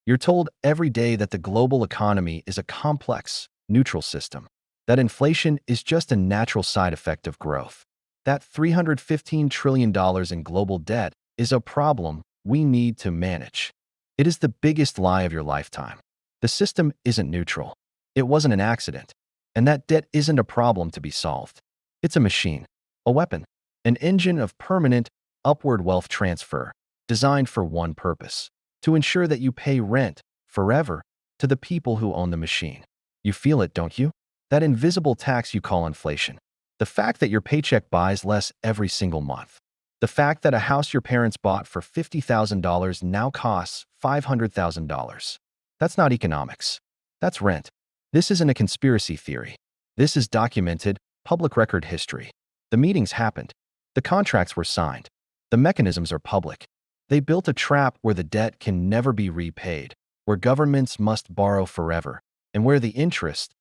You're told every day that the global economy is a complex, neutral system, that inflation is just a natural side effect of growth, that $315 trillion in global debt is a problem we need to manage. It is the biggest lie of your lifetime. The system isn't neutral. It wasn't an accident. And that debt isn't a problem to be solved. It's a machine, a weapon, an engine of permanent, upward wealth transfer, designed for one purpose: to ensure that you pay rent forever to the people who own the machine. You feel it, don't you? That invisible tax you call inflation. The fact that your paycheck buys less every single month. The fact that a house your parents bought for $50,000 now costs $500,000. That's not economics. That's rent. This isn't a conspiracy theory. This is documented, public record history. The meetings happened. The contracts were signed. The mechanisms are public. They built a trap where the debt can never be repaid, where governments must borrow forever, and where the interest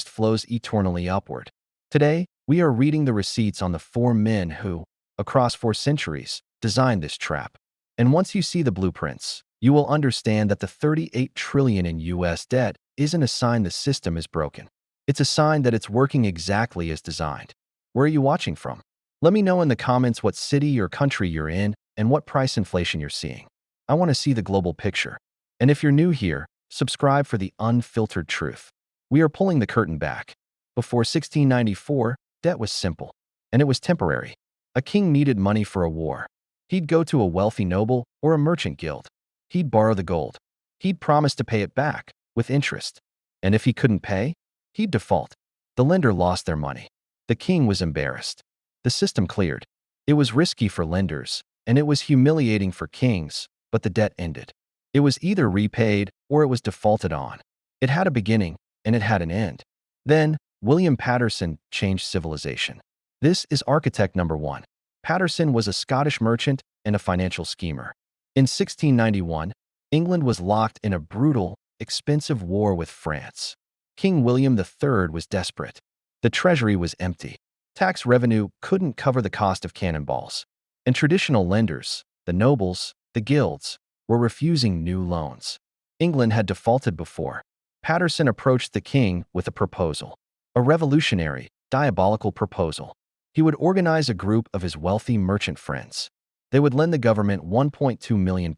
flows eternally upward. Today, we are reading the receipts on the four men who, across 4 centuries, designed this trap. And once you see the blueprints, you will understand that the $38 trillion in U.S. debt isn't a sign the system is broken. It's a sign that it's working exactly as designed. Where are you watching from? Let me know in the comments what city or country you're in and what price inflation you're seeing. I want to see the global picture. And if you're new here, subscribe for the unfiltered truth. We are pulling the curtain back. Before 1694, debt was simple, and it was temporary. A king needed money for a war. He'd go to a wealthy noble or a merchant guild. He'd borrow the gold. He'd promise to pay it back, with interest. And if he couldn't pay, he'd default. The lender lost their money. The king was embarrassed. The system cleared. It was risky for lenders, and it was humiliating for kings, but the debt ended. It was either repaid or it was defaulted on. It had a beginning, and it had an end. Then, William Patterson changed civilization. This is architect number 1. Patterson was a Scottish merchant and a financial schemer. In 1691, England was locked in a brutal, expensive war with France. King William III was desperate. The treasury was empty. Tax revenue couldn't cover the cost of cannonballs. And traditional lenders, the nobles, the guilds, were refusing new loans. England had defaulted before. Patterson approached the king with a proposal. A revolutionary, diabolical proposal. He would organize a group of his wealthy merchant friends. They would lend the government £1.2 million.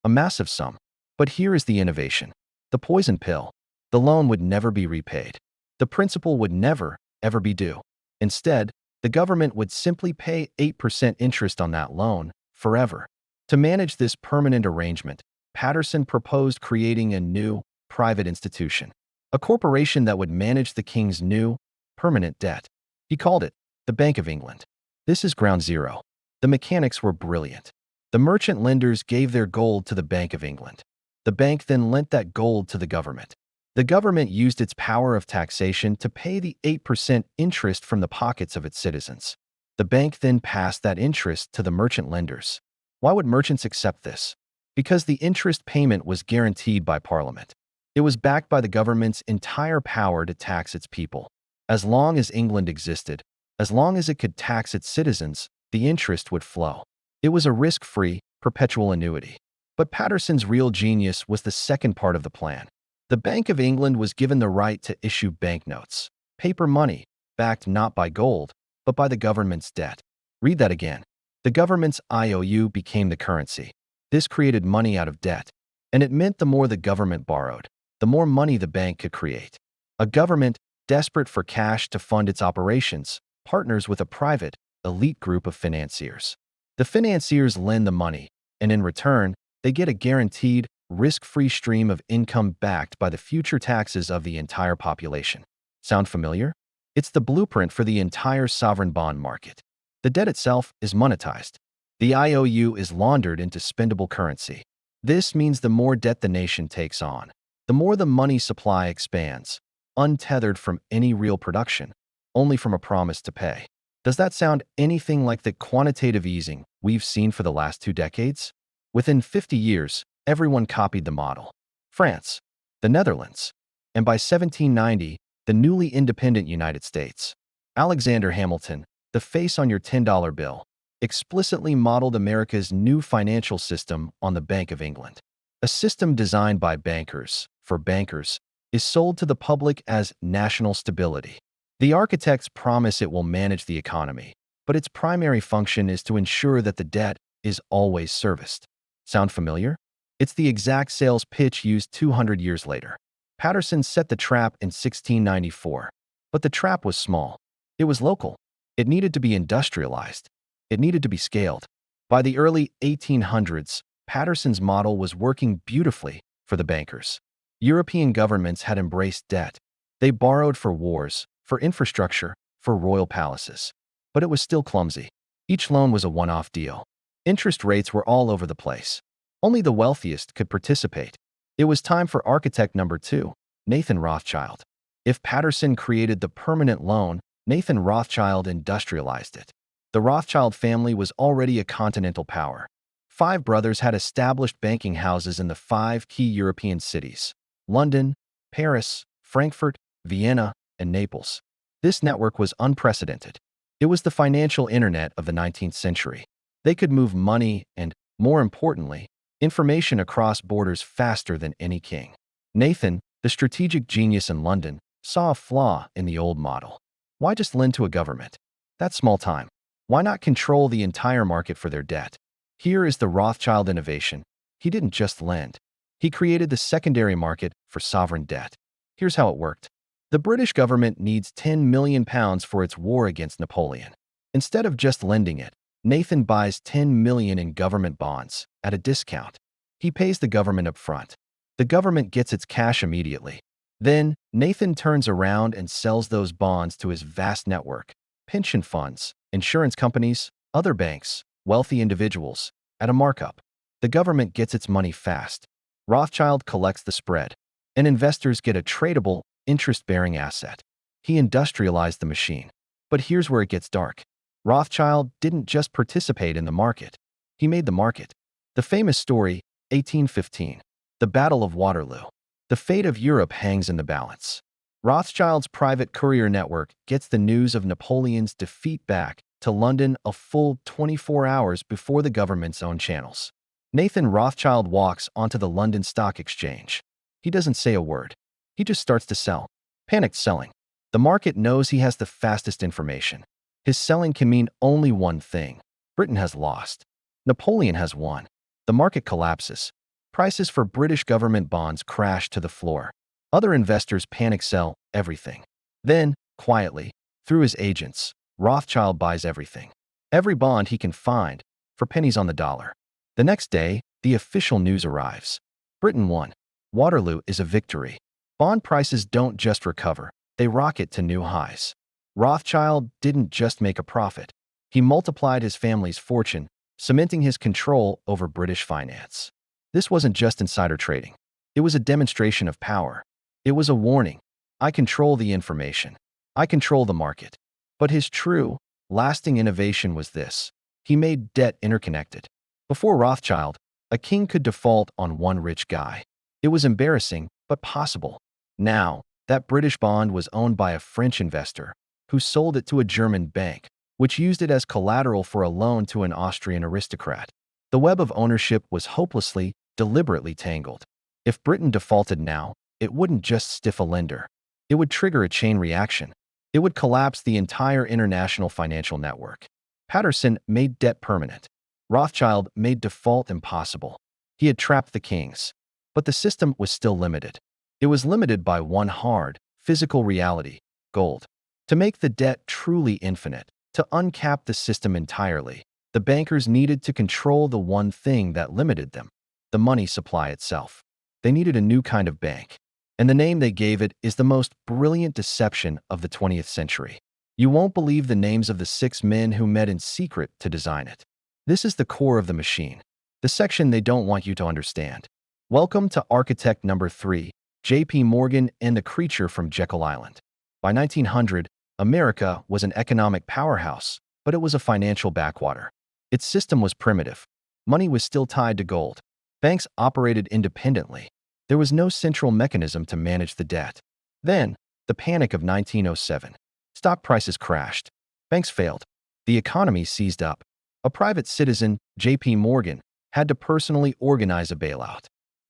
A massive sum. But here is the innovation. The poison pill. The loan would never be repaid. The principal would never, ever be due. Instead, the government would simply pay 8% interest on that loan, forever. To manage this permanent arrangement, Patterson proposed creating a new, private institution. A corporation that would manage the king's new, permanent debt. He called it the Bank of England. This is ground zero. The mechanics were brilliant. The merchant lenders gave their gold to the Bank of England. The bank then lent that gold to the government. The government used its power of taxation to pay the 8% interest from the pockets of its citizens. The bank then passed that interest to the merchant lenders. Why would merchants accept this? Because the interest payment was guaranteed by Parliament. It was backed by the government's entire power to tax its people. As long as England existed, as long as it could tax its citizens, the interest would flow. It was a risk-free, perpetual annuity. But Patterson's real genius was the second part of the plan. The Bank of England was given the right to issue banknotes, paper money, backed not by gold, but by the government's debt. Read that again. The government's IOU became the currency. This created money out of debt, and it meant the more the government borrowed, the more money the bank could create. A government, desperate for cash to fund its operations, partners with a private, elite group of financiers. The financiers lend the money, and in return, they get a guaranteed, risk-free stream of income backed by the future taxes of the entire population. Sound familiar? It's the blueprint for the entire sovereign bond market. The debt itself is monetized. The IOU is laundered into spendable currency. This means the more debt the nation takes on, the more the money supply expands, untethered from any real production, only from a promise to pay. Does that sound anything like the quantitative easing we've seen for the last 2 decades? Within 50 years, everyone copied the model. France, the Netherlands, and by 1790, the newly independent United States. Alexander Hamilton, the face on your $10 bill, explicitly modeled America's new financial system on the Bank of England. A system designed by bankers, for bankers, is sold to the public as national stability. The architects promise it will manage the economy, but its primary function is to ensure that the debt is always serviced. Sound familiar? It's the exact sales pitch used 200 years later. Patterson set the trap in 1694, but the trap was small. It was local. It needed to be industrialized. It needed to be scaled. By the early 1800s, Patterson's model was working beautifully for the bankers. European governments had embraced debt. They borrowed for wars, for infrastructure, for royal palaces. But it was still clumsy. Each loan was a one-off deal. Interest rates were all over the place. Only the wealthiest could participate. It was time for architect number 2, Nathan Rothschild. If Patterson created the permanent loan, Nathan Rothschild industrialized it. The Rothschild family was already a continental power. 5 brothers had established banking houses in the 5 key European cities: London, Paris, Frankfurt, Vienna, and Naples. This network was unprecedented. It was the financial internet of the 19th century. They could move money and, more importantly, information across borders faster than any king. Nathan, the strategic genius in London, saw a flaw in the old model. Why just lend to a government? That's small time. Why not control the entire market for their debt? Here is the Rothschild innovation. He didn't just lend. He created the secondary market for sovereign debt. Here's how it worked. The British government needs £10 million for its war against Napoleon. Instead of just lending it, Nathan buys $10 million in government bonds at a discount. He pays the government up front. The government gets its cash immediately. Then, Nathan turns around and sells those bonds to his vast network: pension funds, insurance companies, other banks, wealthy individuals, at a markup. The government gets its money fast. Rothschild collects the spread, and investors get a tradable, interest-bearing asset. He industrialized the machine. But here's where it gets dark. Rothschild didn't just participate in the market. He made the market. The famous story, 1815, the Battle of Waterloo. The fate of Europe hangs in the balance. Rothschild's private courier network gets the news of Napoleon's defeat back to London a full 24 hours before the government's own channels. Nathan Rothschild walks onto the London Stock Exchange. He doesn't say a word. He just starts to sell. Panicked selling. The market knows he has the fastest information. His selling can mean only one thing: Britain has lost. Napoleon has won. The market collapses. Prices for British government bonds crash to the floor. Other investors panic sell everything. Then, quietly, through his agents, Rothschild buys everything. Every bond he can find, for pennies on the dollar. The next day, the official news arrives. Britain won. Waterloo is a victory. Bond prices don't just recover, they rocket to new highs. Rothschild didn't just make a profit. He multiplied his family's fortune, cementing his control over British finance. This wasn't just insider trading. It was a demonstration of power. It was a warning. I control the information. I control the market. But his true, lasting innovation was this: he made debt interconnected. Before Rothschild, a king could default on one rich guy. It was embarrassing, but possible. Now, that British bond was owned by a French investor who sold it to a German bank, which used it as collateral for a loan to an Austrian aristocrat. The web of ownership was hopelessly, deliberately tangled. If Britain defaulted now, it wouldn't just stiff a lender. It would trigger a chain reaction. It would collapse the entire international financial network. Patterson made debt permanent. Rothschild made default impossible. He had trapped the kings. But the system was still limited. It was limited by one hard, physical reality: gold. To make the debt truly infinite, to uncap the system entirely, the bankers needed to control the one thing that limited them: the money supply itself. They needed a new kind of bank. And the name they gave it is the most brilliant deception of the 20th century. You won't believe the names of the 6 men who met in secret to design it. This is the core of the machine, the section they don't want you to understand. Welcome to architect number 3, J.P. Morgan and the creature from Jekyll Island. By 1900, America was an economic powerhouse, but it was a financial backwater. Its system was primitive. Money was still tied to gold. Banks operated independently. There was no central mechanism to manage the debt. Then, the panic of 1907. Stock prices crashed. Banks failed. The economy seized up. A private citizen, J.P. Morgan, had to personally organize a bailout.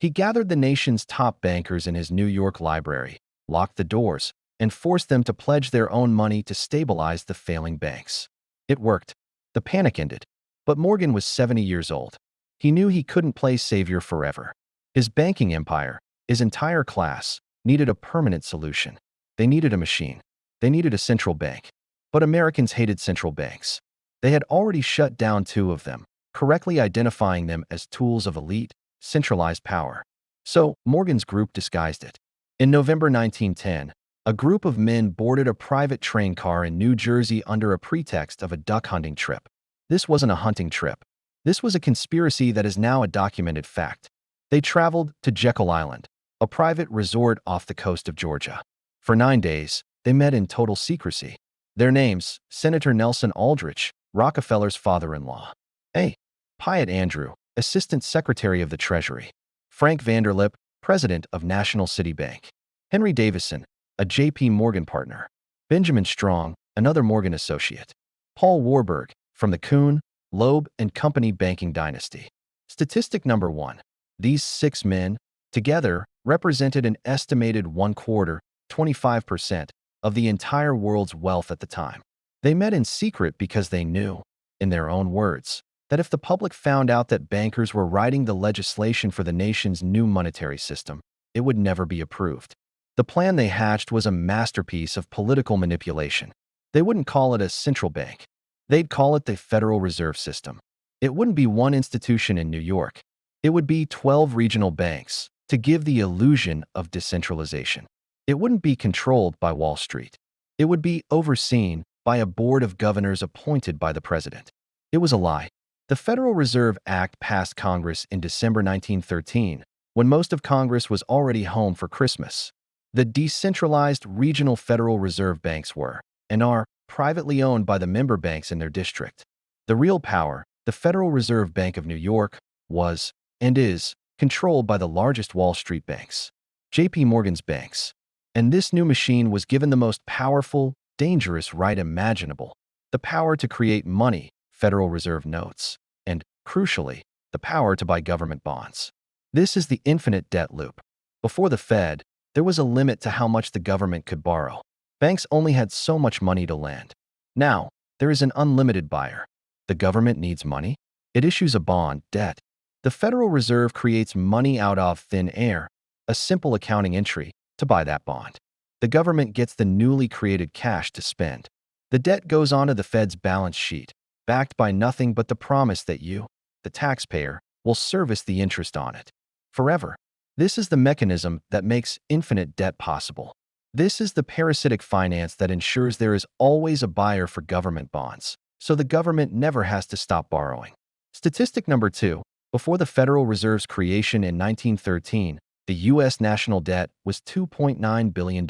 He gathered the nation's top bankers in his New York library, locked the doors, and forced them to pledge their own money to stabilize the failing banks. It worked. The panic ended. But Morgan was 70 years old. He knew he couldn't play savior forever. His banking empire, his entire class, needed a permanent solution. They needed a machine. They needed a central bank. But Americans hated central banks. They had already shut down two of them, correctly identifying them as tools of elite, centralized power. So Morgan's group disguised it. In November 1910, a group of men boarded a private train car in New Jersey under a pretext of a duck hunting trip. This wasn't a hunting trip. This was a conspiracy that is now a documented fact. They traveled to Jekyll Island, a private resort off the coast of Georgia. For 9 days, they met in total secrecy. Their names: Senator Nelson Aldrich, Rockefeller's father-in-law; A. Piatt Andrew, Assistant Secretary of the Treasury; Frank Vanderlip, President of National City Bank; Henry Davison, a J.P. Morgan partner; Benjamin Strong, another Morgan associate; Paul Warburg, from the Kuhn, Loeb and Company banking dynasty. Statistic number 1. These 6 men, together, represented an estimated 1/4, 25%, of the entire world's wealth at the time. They met in secret because they knew, in their own words, that if the public found out that bankers were writing the legislation for the nation's new monetary system, it would never be approved. The plan they hatched was a masterpiece of political manipulation. They wouldn't call it a central bank. They'd call it the Federal Reserve System. It wouldn't be one institution in New York. It would be 12 regional banks, to give the illusion of decentralization. It wouldn't be controlled by Wall Street. It would be overseen by a board of governors appointed by the president. It was a lie. The Federal Reserve Act passed Congress in December 1913, when most of Congress was already home for Christmas. The decentralized regional Federal Reserve banks were, and are, privately owned by the member banks in their district. The real power, the Federal Reserve Bank of New York, was, and is, controlled by the largest Wall Street banks, J.P. Morgan's banks. And this new machine was given the most powerful, dangerous right imaginable: the power to create money, Federal Reserve notes, and, crucially, the power to buy government bonds. This is the infinite debt loop. Before the Fed, there was a limit to how much the government could borrow. Banks only had so much money to lend. Now, there is an unlimited buyer. The government needs money. It issues a bond, debt. The Federal Reserve creates money out of thin air, a simple accounting entry, to buy that bond. The government gets the newly created cash to spend. The debt goes onto the Fed's balance sheet, backed by nothing but the promise that you, the taxpayer, will service the interest on it forever. This is the mechanism that makes infinite debt possible. This is the parasitic finance that ensures there is always a buyer for government bonds, so the government never has to stop borrowing. Statistic number 2. Before the Federal Reserve's creation in 1913, the U.S. national debt was $2.9 billion.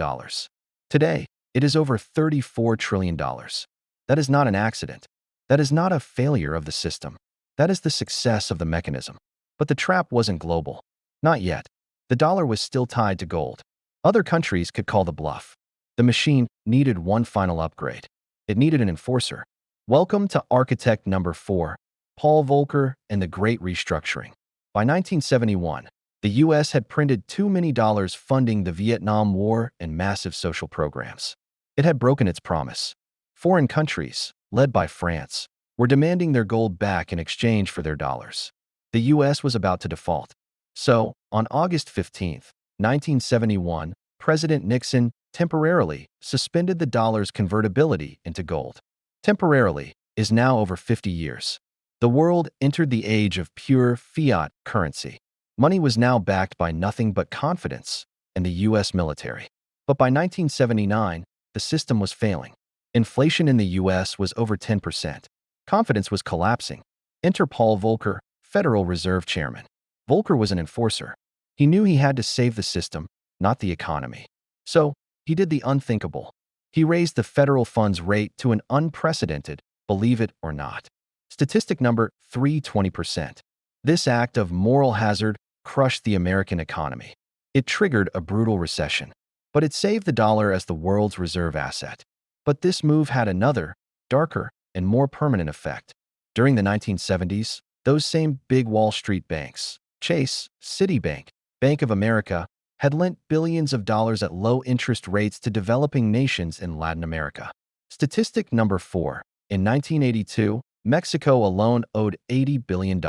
Today, it is over $34 trillion. That is not an accident. That is not a failure of the system. That is the success of the mechanism. But the trap wasn't global. Not yet. The dollar was still tied to gold. Other countries could call the bluff. The machine needed one final upgrade. It needed an enforcer. Welcome to architect number 4, Paul Volcker and the Great Restructuring. By 1971, the U.S. had printed too many dollars funding the Vietnam War and massive social programs. It had broken its promise. Foreign countries, led by France, were demanding their gold back in exchange for their dollars. The U.S. was about to default. So, on August 15, 1971, President Nixon temporarily suspended the dollar's convertibility into gold. Temporarily is now over 50 years. The world entered the age of pure fiat currency. Money was now backed by nothing but confidence and the U.S. military. But by 1979, the system was failing. Inflation in the U.S. was over 10%. Confidence was collapsing. Enter Paul Volcker, Federal Reserve Chairman. Volcker was an enforcer. He knew he had to save the system, not the economy. So, he did the unthinkable. He raised the federal funds rate to an unprecedented, believe it or not. Statistic number 3: 20%. This act of moral hazard crushed the American economy. It triggered a brutal recession, but it saved the dollar as the world's reserve asset. But this move had another, darker, and more permanent effect. During the 1970s, those same big Wall Street banks, Chase, Citibank, Bank of America, had lent billions of dollars at low interest rates to developing nations in Latin America. Statistic number 4. In 1982, Mexico alone owed $80 billion.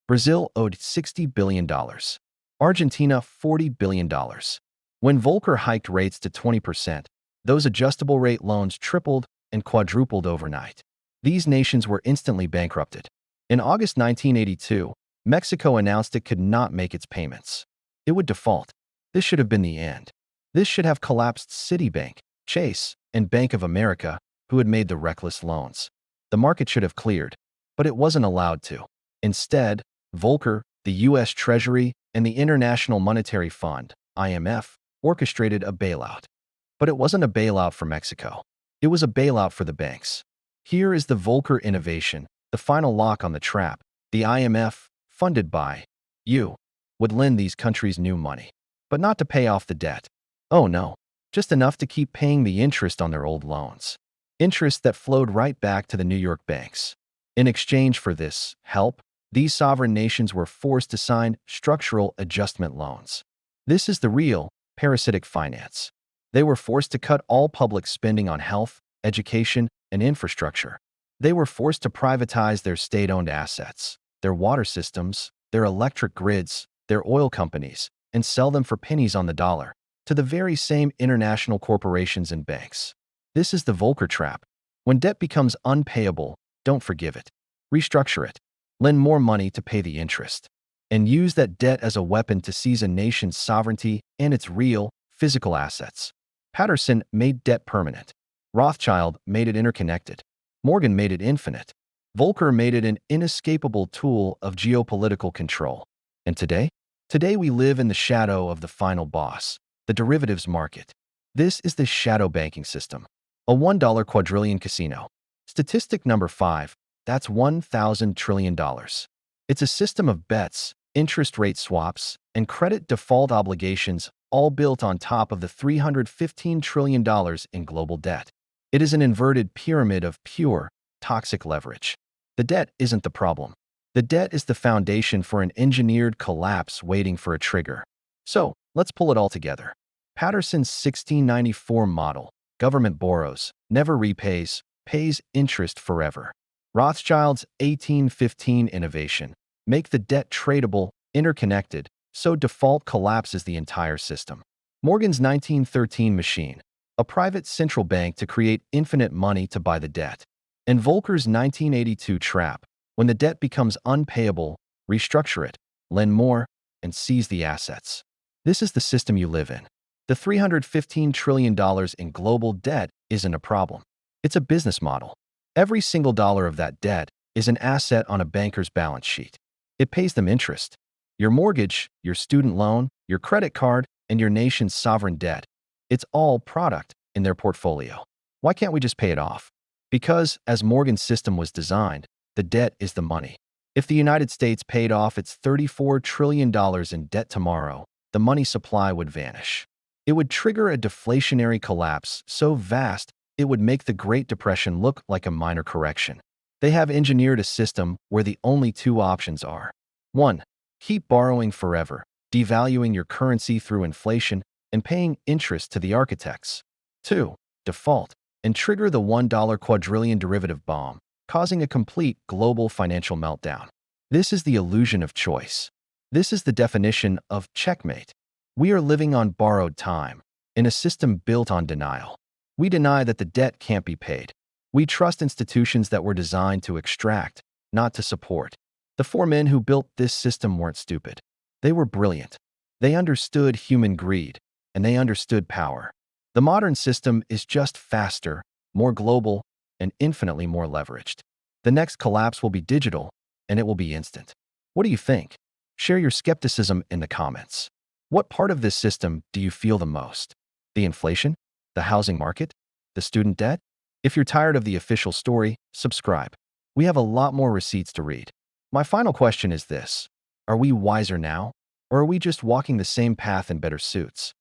Brazil owed $60 billion. Argentina, $40 billion. When Volcker hiked rates to 20%, those adjustable rate loans tripled and quadrupled overnight. These nations were instantly bankrupted. In August 1982, Mexico announced it could not make its payments. It would default. This should have been the end. This should have collapsed Citibank, Chase, and Bank of America, who had made the reckless loans. The market should have cleared, but it wasn't allowed to. Instead, Volcker, the U.S. Treasury, and the International Monetary Fund, IMF, orchestrated a bailout. But it wasn't a bailout for Mexico. It was a bailout for the banks. Here is the Volcker innovation, the final lock on the trap. The IMF, funded by you, would lend these countries new money, but not to pay off the debt. Oh no, just enough to keep paying the interest on their old loans. Interest that flowed right back to the New York banks. In exchange for this help, these sovereign nations were forced to sign structural adjustment loans. This is the real parasitic finance. They were forced to cut all public spending on health, education, and infrastructure. They were forced to privatize their state-owned assets, their water systems, their electric grids, their oil companies, and sell them for pennies on the dollar to the very same international corporations and banks. This is the Volcker trap. When debt becomes unpayable, don't forgive it. Restructure it. Lend more money to pay the interest. And use that debt as a weapon to seize a nation's sovereignty and its real, physical assets. Patterson made debt permanent. Rothschild made it interconnected. Morgan made it infinite. Volcker made it an inescapable tool of geopolitical control. And today? Today we live in the shadow of the final boss, the derivatives market. This is the shadow banking system. A $1 quadrillion casino. Statistic number 5. That's $1,000 trillion. It's a system of bets, interest rate swaps, and credit default obligations, all built on top of the $315 trillion in global debt. It is an inverted pyramid of pure, toxic leverage. The debt isn't the problem. The debt is the foundation for an engineered collapse waiting for a trigger. So, let's pull it all together. Patterson's 1694 model: government borrows, never repays, pays interest forever. Rothschild's 1815 innovation: make the debt tradable, interconnected, so default collapses the entire system. Morgan's 1913 machine: a private central bank to create infinite money to buy the debt. And Volcker's 1982 trap: when the debt becomes unpayable, restructure it, lend more, and seize the assets. This is the system you live in. The $315 trillion in global debt isn't a problem. It's a business model. Every single dollar of that debt is an asset on a banker's balance sheet. It pays them interest. Your mortgage, your student loan, your credit card, and your nation's sovereign debt. It's all product in their portfolio. Why can't we just pay it off? Because, as Morgan's system was designed, the debt is the money. If the United States paid off its $34 trillion in debt tomorrow, the money supply would vanish. It would trigger a deflationary collapse so vast it would make the Great Depression look like a minor correction. They have engineered a system where the only two options are: 1. Keep borrowing forever, devaluing your currency through inflation and paying interest to the architects. 2. Default and trigger the $1 quadrillion derivative bomb, causing a complete global financial meltdown. This is the illusion of choice. This is the definition of checkmate. We are living on borrowed time, in a system built on denial. We deny that the debt can't be paid. We trust institutions that were designed to extract, not to support. The 4 men who built this system weren't stupid. They were brilliant. They understood human greed, and they understood power. The modern system is just faster, more global, and infinitely more leveraged. The next collapse will be digital, and it will be instant. What do you think? Share your skepticism in the comments. What part of this system do you feel the most? The inflation? The housing market? The student debt? If you're tired of the official story, subscribe. We have a lot more receipts to read. My final question is this: are we wiser now, or are we just walking the same path in better suits?